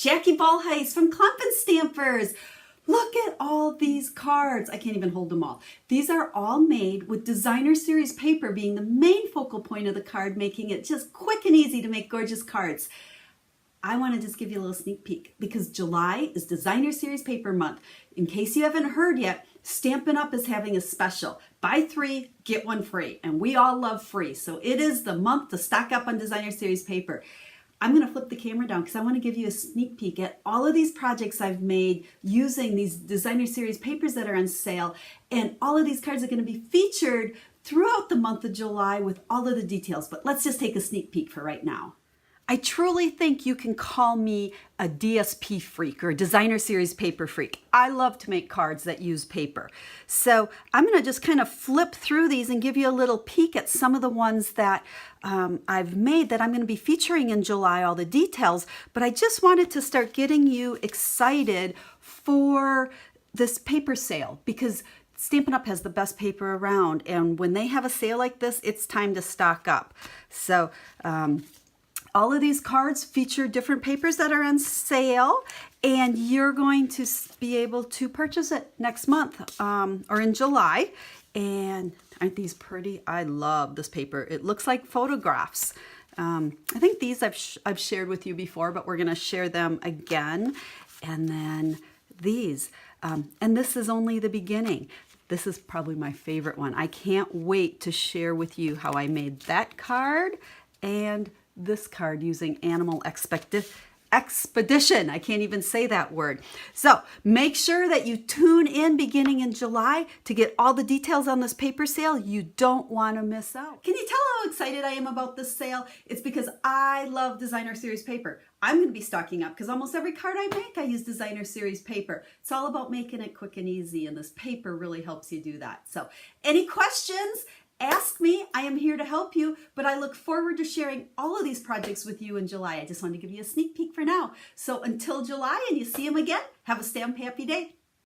Jackie Ballheis from Clumpin' Stampers. Look at all these cards. I can't even hold them all. These are all made with designer series paper being the main focal point of the card, making it just quick and easy to make gorgeous cards. I want to just give you a little sneak peek because July is Designer Series Paper Month. In case you haven't heard yet, Stampin' Up is having a special. Buy 3, get 1 free. And we all love free. So it is the month to stock up on Designer Series paper. I'm going to flip the camera down because I want to give you a sneak peek at all of these projects I've made using these Designer Series papers that are on sale. And all of these cards are going to be featured throughout the month of July with all of the details. But let's just take a sneak peek for right now. I truly think you can call me a DSP freak or a Designer Series paper freak. I love to make cards that use paper. So I'm going to just kind of flip through these and give you a little peek at some of the ones that I've made that I'm going to be featuring in July, all the details. But I just wanted to start getting you excited for this paper sale because Stampin' Up has the best paper around. And when they have a sale like this, it's time to stock up. So all of these cards feature different papers that are on sale, and you're going to be able to purchase it next month or in July. And aren't these pretty? I love this paper. It looks like photographs. I think these I've shared with you before, but we're going to share them again. And then these. And this is only the beginning. This is probably my favorite one. I can't wait to share with you how I made that card and this card using Animal Expedition. I can't even say that word. So make sure that you tune in beginning in July to get all the details on this paper sale. You don't want to miss out. Can you tell how excited I am about this sale? It's because I love Designer Series paper. I'm going to be stocking up because almost every card I make, I use Designer Series paper. It's all about making it quick and easy, and this paper really helps you do that. So any questions? Ask me. I am here to help you, but I look forward to sharing all of these projects with you in July. I just wanted to give you a sneak peek for now. So until July and you see them again, have a stamp happy day.